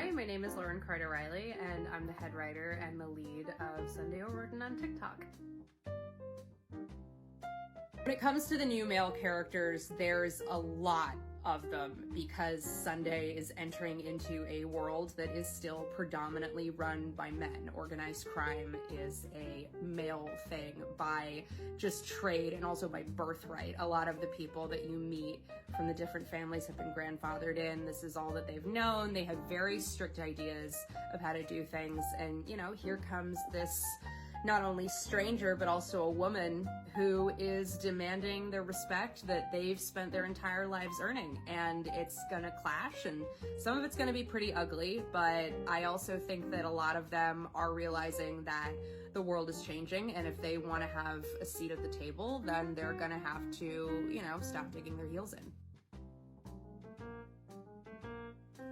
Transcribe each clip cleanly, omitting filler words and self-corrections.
Hi, my name is Lauren Carter Reilly, and I'm the head writer and the lead of Sunday Overton on TikTok. When it comes to the new male characters, there's a lot of them because Sunday is entering into a world that is still predominantly run by men. Organized crime is a male thing by just trade and also by birthright. A lot of the people that you meet from the different families have been grandfathered in. This is all that they've known. They have very strict ideas of how to do things. And, you know, here comes this not only stranger, but also a woman who is demanding the respect that they've spent their entire lives earning. And it's gonna clash, and some of it's gonna be pretty ugly, but I also think that a lot of them are realizing that the world is changing, and if they wanna have a seat at the table, then they're gonna have to, you know, stop digging their heels in.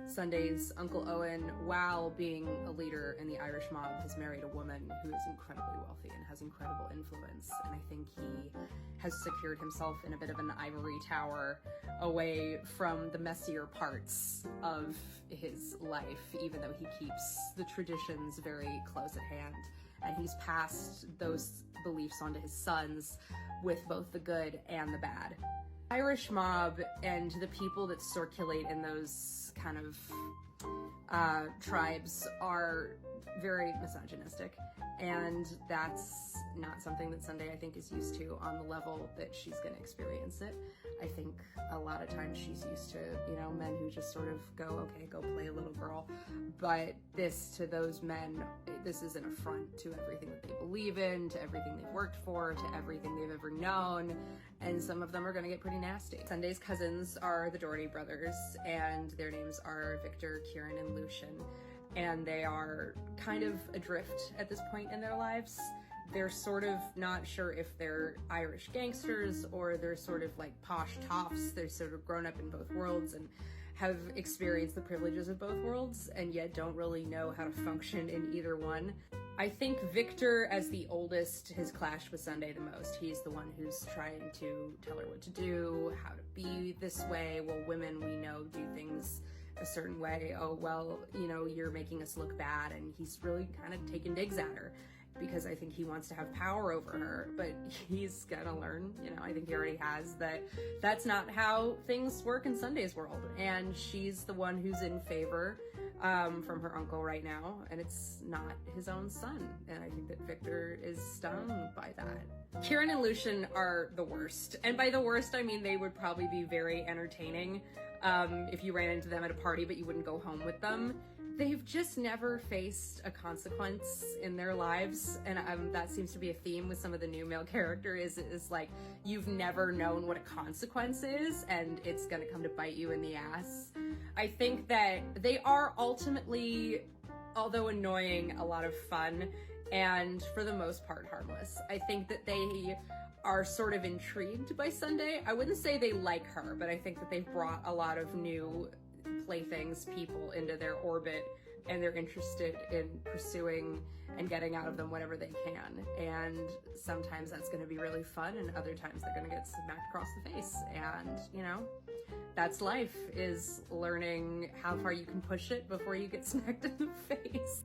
Sunday's Uncle Owen, while being a leader in the Irish mob, has married a woman who is incredibly wealthy and has incredible influence. And I think he has secured himself in a bit of an ivory tower away from the messier parts of his life, even though he keeps the traditions very close at hand. And he's passed those beliefs onto his sons with both the good and the bad. Irish mob and the people that circulate in those kind of tribes are very misogynistic, and that's not something that Sunday, I think, is used to on the level that she's going to experience it. I think a lot of times she's used to, you know, men who just sort of go, okay, go play a little girl. But this, to those men, this is an affront to everything that they believe in, to everything they've worked for, to everything they've ever known. And some of them are going to get pretty nasty. Sunday's cousins are the Doherty brothers, and their names are Victor, Kieran, and Lucian. And they are kind of adrift at this point in their lives. They're sort of not sure if they're Irish gangsters or they're sort of like posh toffs. They're sort of grown up in both worlds and have experienced the privileges of both worlds and yet don't really know how to function in either one. I think Victor, as the oldest, has clashed with Sunday the most. He's the one who's trying to tell her what to do, how to be this way. Well, women, we know, do things a certain way. Oh, well, you know, you're making us look bad. And he's really kind of taking digs at her because I think he wants to have power over her, but he's gonna learn, you know, I think he already has, that that's not how things work in Sunday's world. And she's the one who's in favor from her uncle right now, and it's not his own son. And I think that Victor is stung by that. Kieran and Lucian are the worst. And by the worst, I mean they would probably be very entertaining if you ran into them at a party, but you wouldn't go home with them. They've just never faced a consequence in their lives, and that seems to be a theme with some of the new male characters is like, you've never known what a consequence is, and it's gonna come to bite you in the ass. I think that they are ultimately, although annoying, a lot of fun, and for the most part harmless. I think that they are sort of intrigued by Sunday. I wouldn't say they like her, but I think that they've brought a lot of new playthings, people into their orbit, and they're interested in pursuing and getting out of them whatever they can. And sometimes that's going to be really fun, and other times they're going to get smacked across the face. And, you know, that's life, is learning how far you can push it before you get smacked in the face.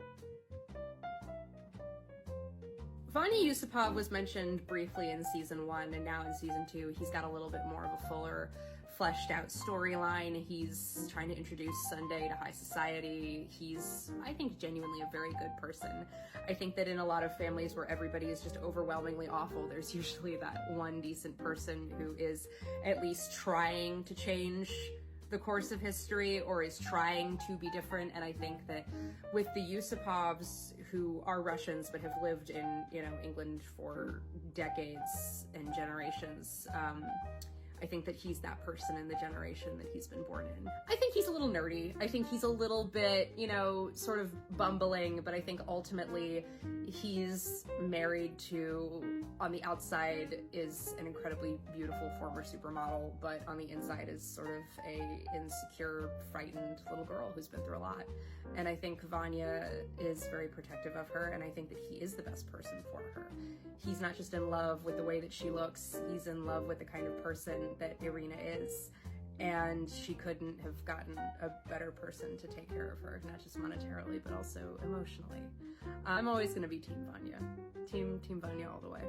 Vanya Yusupov was mentioned briefly in season 1, and now in season 2 he's got a little bit more of a fuller, fleshed out storyline. He's trying to introduce Sunday to high society. He's, I think, genuinely a very good person. I think that in a lot of families where everybody is just overwhelmingly awful, there's usually that one decent person who is at least trying to change the course of history or is trying to be different. And I think that with the Yusupovs, who are Russians but have lived in, you know, England for decades and generations, I think that he's that person in the generation that he's been born in. I think he's a little nerdy. I think he's a little bit, you know, sort of bumbling, but I think ultimately he's married to, on the outside, is an incredibly beautiful former supermodel, but on the inside is sort of a insecure, frightened little girl who's been through a lot. And I think Vanya is very protective of her, and I think that he is the best person for her. He's not just in love with the way that she looks, he's in love with the kind of person that Irina is. and she couldn't have gotten a better person to take care of her, not just monetarily, but also emotionally. I'm always gonna be Team Vanya. Team Vanya all the way.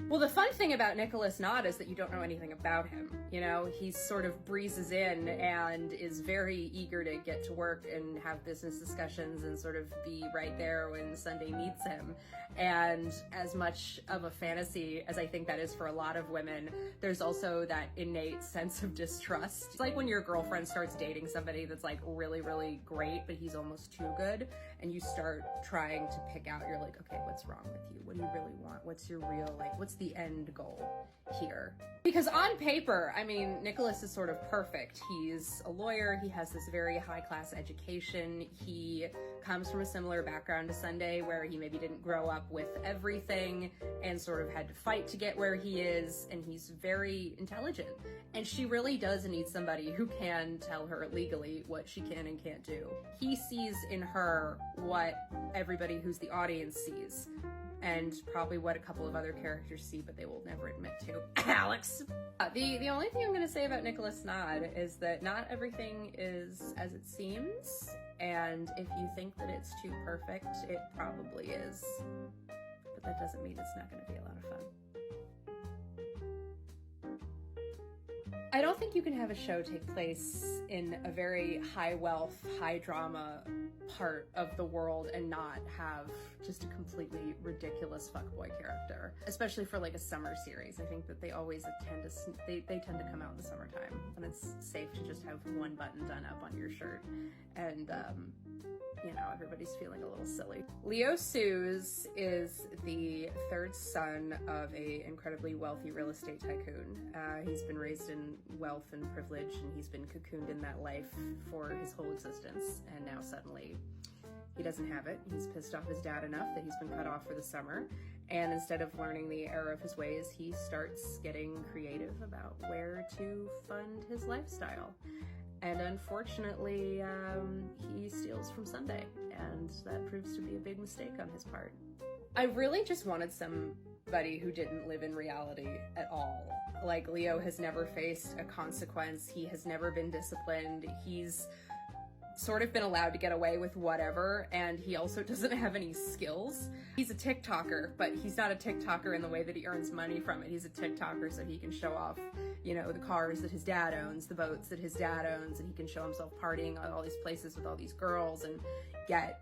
Well, the fun thing about Nicholas Nod is that you don't know anything about him. You know, he sort of breezes in and is very eager to get to work and have business discussions and sort of be right there when Sunday meets him. And as much of a fantasy as I think that is for a lot of women, there's also that innate sense of distrust. It's like when your girlfriend starts dating somebody that's like really, really great, but he's almost too good, and you start trying to pick out, you're like, okay, what's wrong with you? What do you really want? What's your real, like, what's the end goal here? Because on paper, I mean, Nicholas is sort of perfect. He's a lawyer, he has this very high-class education, he comes from a similar background to Sunday, where he maybe didn't grow up with everything and sort of had to fight to get where he is, and he's very intelligent. And she really does need somebody who can tell her legally what she can and can't do. He sees in her what everybody who's the audience sees, and probably what a couple of other characters see, but they will never admit to. Alex! The only thing I'm gonna say about Nicholas Nod is that not everything is as it seems, and if you think that it's too perfect, it probably is. But that doesn't mean it's not gonna be a lot of fun. I don't think you can have a show take place in a very high wealth, high drama part of the world and not have just a completely ridiculous fuckboy character, especially for like a summer series. I think that they always tend to, they tend to come out in the summertime when it's safe to just have one button done up on your shirt and, you know, everybody's feeling a little silly. Leo Suze is the third son of a incredibly wealthy real estate tycoon. He's been raised in wealth and privilege, and he's been cocooned in that life for his whole existence, and now suddenly he doesn't have it. He's pissed off his dad enough that he's been cut off for the summer, and instead of learning the error of his ways, he starts getting creative about where to fund his lifestyle. And unfortunately, he steals from Sunday, and that proves to be a big mistake on his part. I really just wanted somebody who didn't live in reality at all. Like, Leo has never faced a consequence, he has never been disciplined, he's sort of been allowed to get away with whatever, and he also doesn't have any skills. He's a TikToker, but he's not a TikToker in the way that he earns money from it. He's a TikToker so he can show off, you know, the cars that his dad owns, the boats that his dad owns, and he can show himself partying at all these places with all these girls and get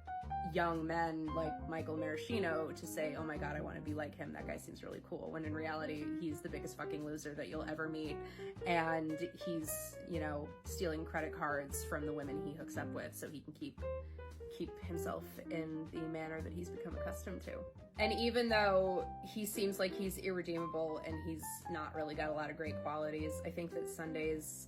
young men like Michael Maraschino to say, oh my god, I want to be like him, that guy seems really cool, when in reality he's the biggest fucking loser that you'll ever meet, and he's, you know, stealing credit cards from the women he hooks up with so he can keep himself in the manner that he's become accustomed to. And even though he seems like he's irredeemable and he's not really got a lot of great qualities, I think that Sunday's,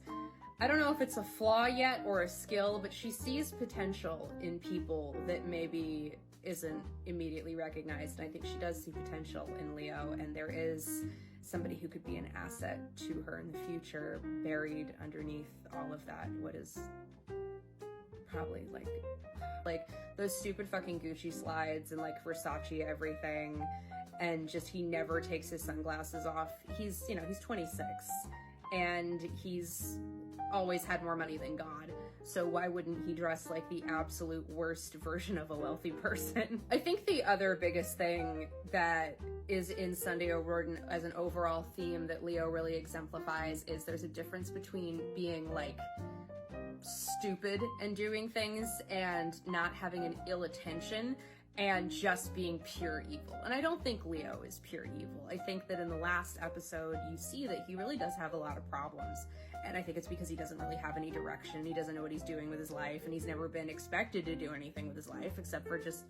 I don't know if it's a flaw yet or a skill, but she sees potential in people that maybe isn't immediately recognized. And I think she does see potential in Leo, and there is somebody who could be an asset to her in the future, buried underneath all of that. What is probably like those stupid fucking Gucci slides and like Versace everything, and just he never takes his sunglasses off. He's, you know, he's 26 and he's always had more money than God, so why wouldn't he dress like the absolute worst version of a wealthy person? I think the other biggest thing that is in Sunday O'Riordan as an overall theme that Leo really exemplifies is there's a difference between being like stupid and doing things and not having an ill intention and just being pure evil. And I don't think Leo is pure evil. I think that in the last episode you see that he really does have a lot of problems, and I think it's because he doesn't really have any direction. He doesn't know what he's doing with his life, and he's never been expected to do anything with his life except for just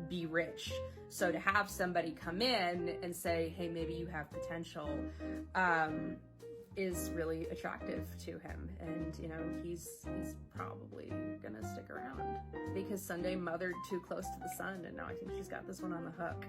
be rich. So to have somebody come in and say, hey, maybe you have potential, is really attractive to him, and you know, he's probably gonna stick around because Sunday mothered too close to the sun, and now I think she's got this one on the hook.